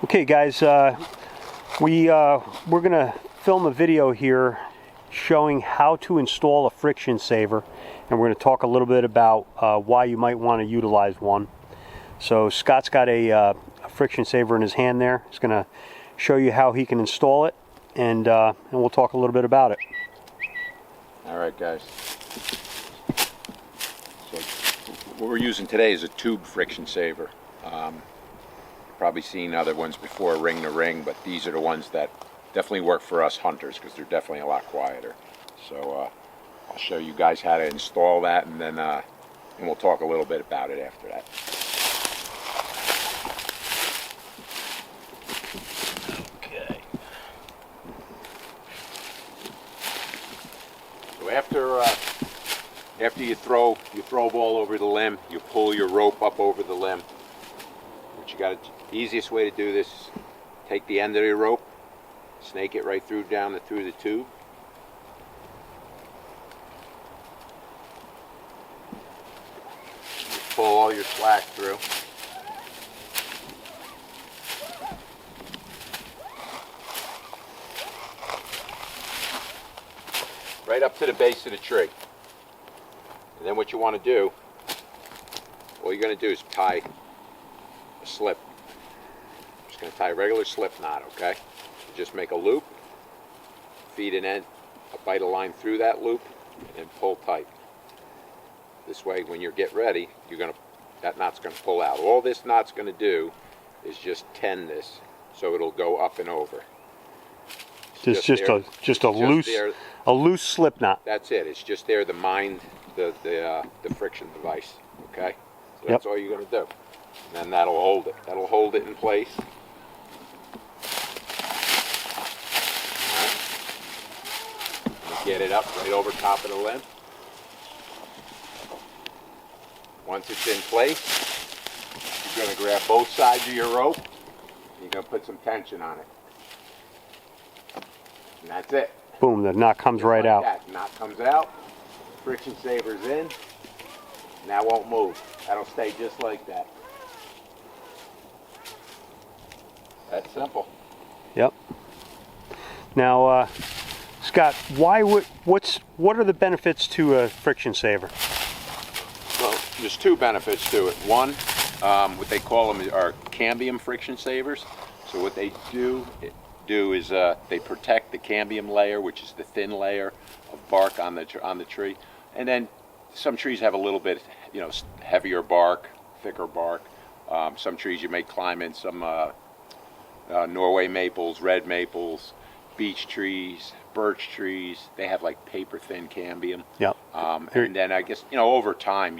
Okay guys, we're going to film a video here showing how to install a friction saver, and we're going to talk a little bit about why you might want to utilize one. So Scott's got a friction saver in his hand there. He's going to show you how he can install it, and we'll talk a little bit about it. Alright guys, so what we're using today is a tube friction saver. Probably seen other ones before, ring to ring, but these are the ones that definitely work for us hunters because they're definitely a lot quieter. So I'll show you guys how to install that, and then we'll talk a little bit about it after that. Okay. So after you throw a ball over the limb, you pull your rope up over the limb. What you got to, the easiest way to do this is take the end of your rope, snake it right through through the tube. Just pull all your slack through. Right up to the base of the tree. And then what you want to do, all you're going to do is tie a slip. I'm just going to tie a regular slip knot, okay? So just make a loop, feed an end, a bite of line through that loop, and pull tight. This way, when you get ready, that knot's going to pull out. All this knot's going to do is just tend this, so it'll go up and over. Just a loose slip knot. That's it. It's just there to mind the friction device. Okay. So that's all you're going to do. And then that'll hold it. That'll hold it in place. Right. Get it up right over top of the limb. Once it's in place, you're going to grab both sides of your rope. You're going to put some tension on it. And that's it. Boom, the knot comes right out. That knot comes out. Friction saver's in. And that won't move. That'll stay just like that. That's simple. Yep. Now, Scott, what are the benefits to a friction saver? Well, there's two benefits to it. One, what they call them are cambium friction savers. So what they do is they protect the cambium layer, which is the thin layer of bark on the tree. And then some trees have a little bit, heavier bark, thicker bark. Some trees you may climb in, some Norway maples, red maples, beech trees, birch trees. They have like paper thin cambium. Yep. And then I guess over time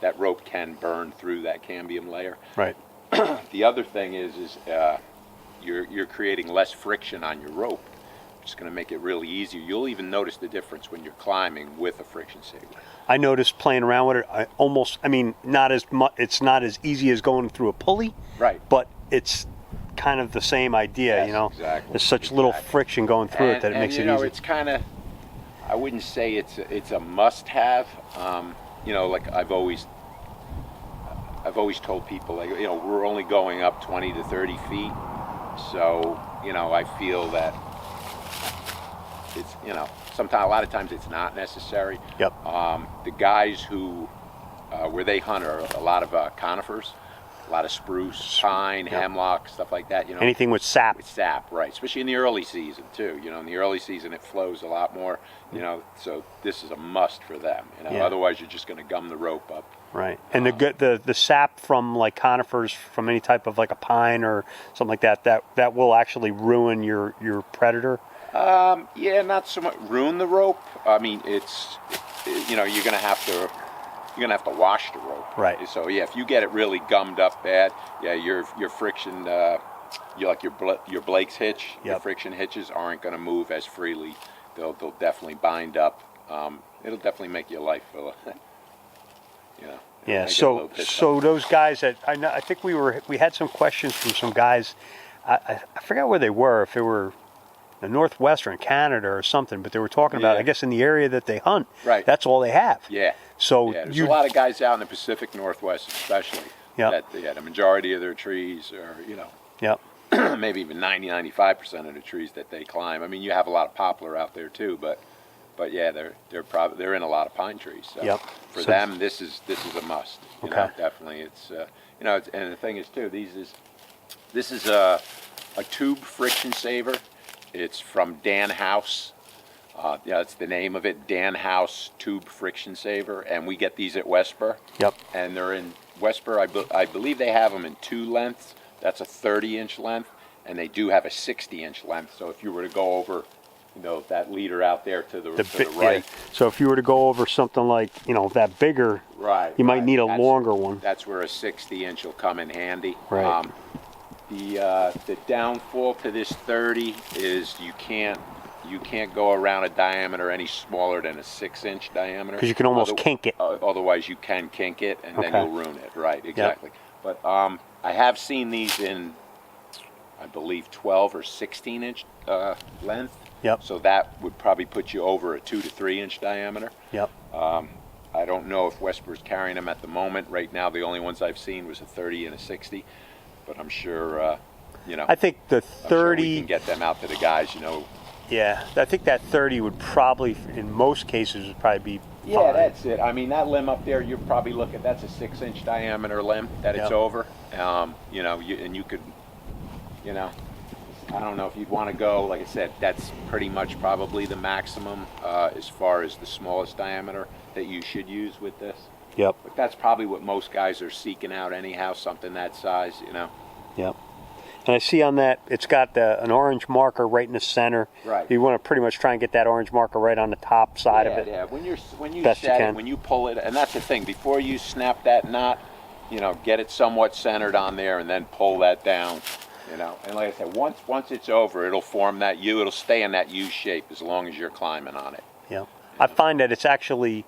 that rope can burn through that cambium layer. Right. The other thing is you're creating less friction on your rope. It's going to make it really easier. You'll even notice the difference when you're climbing with a friction saver. I noticed playing around with it. Not as much. It's not as easy as going through a pulley. Right. But it's kind of the same idea. Yes, exactly. There's such little friction going through it that it makes it easy. It's kind of. I wouldn't say it's a must-have. Like I've always told people, we're only going up 20 to 30 feet. So, I feel that it's, sometimes, a lot of times it's not necessary. Yep. The guys where they hunt are a lot of conifers, a lot of spruce, pine, hemlock, stuff like that, Anything with sap. With sap, right. Especially in the early season, too. In the early season it flows a lot more, so this is a must for them. Otherwise you're just going to gum the rope up. Right, and the sap from like conifers, from any type of like a pine or something like that will actually ruin your predator. Yeah, not so much ruin the rope. I mean, it's you're gonna have to wash the rope. Right. So yeah, if you get it really gummed up bad, yeah, your friction, your Blake's hitch, your friction hitches aren't gonna move as freely. They'll definitely bind up. It'll definitely make your life feel. Yeah, so those guys that I think we had some questions from some guys. I forgot where they were, if they were the Northwestern Canada or something, but they were talking about, I guess, in the area that they hunt. Right. That's all they have. Yeah. So there's a lot of guys out in the Pacific Northwest, especially. Yeah. That the majority of their trees are, Yep. Maybe even 95% of the trees that they climb. I mean, you have a lot of poplar out there too, but yeah, they're in a lot of pine trees. So Yep. for them, this is a must. You Okay. know, definitely. It's and the thing is too, this is a tube friction saver. It's from Dan House. Yeah, that's the name of it, Dan House Tube Friction Saver, and we get these at Wesper. Yep. And they're in Wesper. I believe they have them in 2 lengths. That's a 30-inch length, and they do have a 60-inch length. So if you were to go over, that leader out there to the right. Yeah. So if you were to go over something like, that bigger, Right. you might need a That's- longer one. That's where a 60-inch will come in handy. Right. The downfall to this 30 is you can't go around a diameter any smaller than a 6-inch diameter. Because you can almost kink it. Otherwise, you can kink it, and then Okay. you'll ruin it. Right, exactly. But I have seen these in, I believe, 12 or 16-inch length. Yep. So that would probably put you over a 2 to 3-inch diameter. Yep. I don't know if Wesper's carrying them at the moment. Right now, the only ones I've seen was a 30 and a 60. But I'm sure, I think the I'm sure 30. we can get them out to the guys, Yeah, I think that 30 would probably, in most cases, would probably be Yeah, fine. that's it. I mean, that limb up there, you're probably looking, that's a 6-inch diameter limb that it's Yep. over. And you could, I don't know if you'd want to go, like I said, that's pretty much probably the maximum as far as the smallest diameter that you should use with this. Yep. But that's probably what most guys are seeking out anyhow, something that size, Yep. And I see on that, it's got an orange marker right in the center. Right. You want to pretty much try and get that orange marker right on the top side of it. Yeah, when you Best you set can. it, when you pull it, and that's the thing, before you snap that knot, get it somewhat centered on there and then pull that down, And like I said, once it's over, it'll form that U, it'll stay in that U shape as long as you're climbing on it. Yeah. I find that it's actually,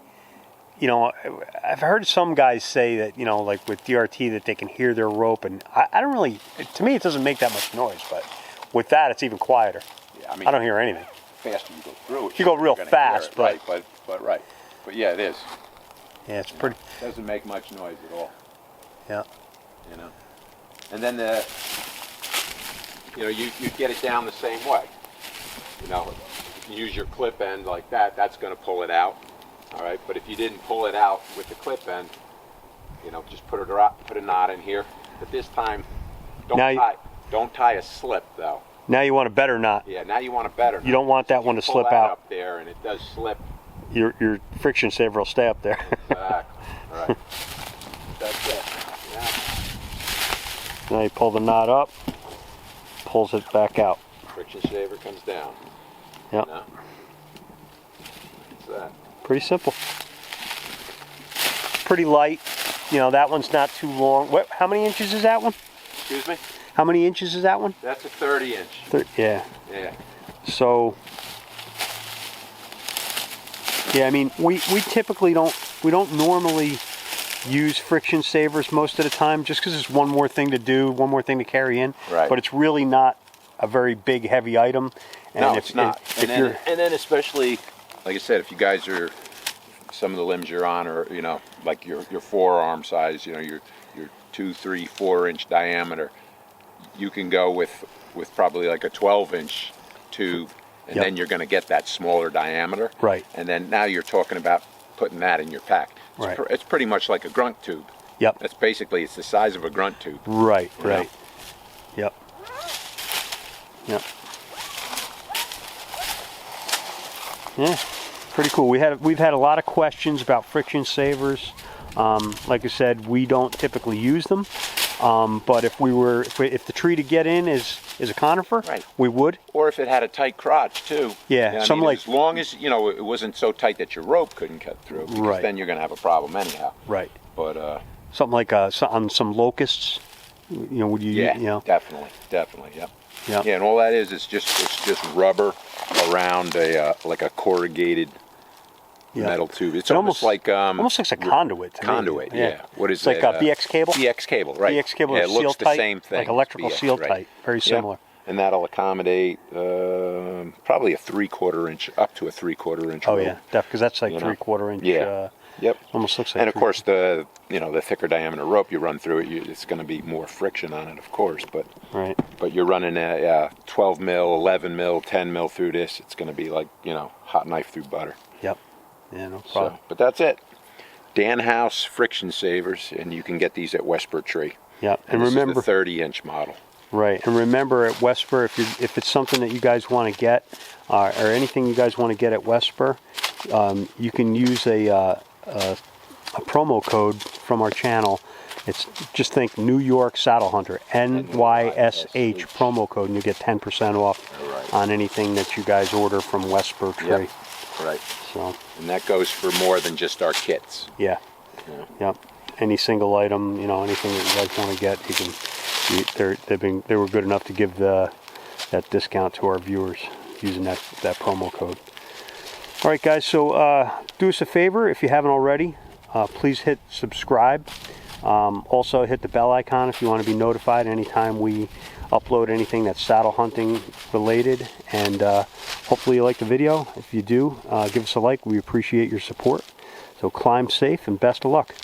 I've heard some guys say that, like with DRT, that they can hear their rope, and I don't really, to me it doesn't make that much noise, but with that it's even quieter. Yeah, I mean, I don't hear anything. the faster you go through it, You go real you're gonna fast, hear it, right, but yeah, it is. Yeah, it's pretty, It doesn't make much noise at all, yeah. And then you get it down the same way. If you use your clip end like that, that's going to pull it out. All right, but if you didn't pull it out with the clip end, just put a knot in here. But this time, don't tie a slip though. Now you want a better knot. Yeah, now you want a better knot. You don't want that one to Pull slip that out. up there, and it does slip. Your friction saver will stay up there. Exactly. All right. That's it. Yeah. Now you pull the knot up, pulls it back out. Friction saver comes down. Yep. No. That's that. Pretty simple. Pretty light. That one's not too long. How many inches is that one? Excuse me? How many inches is that one? That's a 30-inch. Yeah. Yeah. So, yeah, I mean, we typically don't normally use friction savers most of the time, just because it's one more thing to do, one more thing to carry in. Right. But it's really not a very big, heavy item. And No, if, it's not. If you're, And then especially, like I said, if you guys are, some of the limbs you're on are, like your forearm size, your 2, 3, 4-inch diameter, you can go with probably like a 12-inch tube, and Yep. then you're going to get that smaller diameter. Right. And then now you're talking about putting that in your pack. Right. It's pretty much like a grunt tube. Yep. It's the size of a grunt tube. Right. You know? Right. Yep. Yep. Yeah. Pretty cool. We've had a lot of questions about friction savers. Like I said, we don't typically use them. But if the tree to get in is a conifer, Right. we would. Or if it had a tight crotch too. Yeah, You know, some like- as long as it wasn't so tight that your rope couldn't cut through, because Right. then you're going to have a problem anyhow. Right. But Something like on some locusts. Would you? yeah, definitely, yep. Yeah. Yeah, and all that is just rubber around like a corrugated Yeah. metal tube. It's It almost like almost looks like a conduit. To me. conduit. Yeah. What is it's like it? a BX cable. BX cable, right? BX cable Yeah, is it looks seal the tight, same thing. like electrical BX, seal right. tight. Very Yep. similar. And that'll accommodate probably a 3/4 inch, up to a 3/4 inch. Oh rope. yeah, because that's like You know? 3/4 inch. Yeah. Yep. Almost looks like. And of course, the the thicker diameter rope you run through it, it's going to be more friction on it, of course. But right. But you're running a 12 mil, 11 mil, 10 mil through this. It's going to be like hot knife through butter. Yep. Yeah, no problem. So, but that's it. Dan House friction savers, and you can get these at Westbur Tree. Yep. And remember, this is the 30-inch model. Right, and remember at Westbur, if it's something that you guys want to get, or anything you guys want to get at Westbur, you can use a promo code from our channel. It's just think New York Saddle Hunter, NYSH promo code, and you get 10% off on anything that you guys order from Westbur Tree. Yep. Right. So. And that goes for more than just our kits. Yeah. Yep. Any single item, anything that you guys want to get, you can. They were good enough to give that discount to our viewers using that promo code. All right, guys. So do us a favor if you haven't already. Please hit subscribe. Also hit the bell icon if you want to be notified anytime we upload anything that's saddle hunting related. And hopefully you like the video. If you do, give us a like. We appreciate your support. So climb safe and best of luck.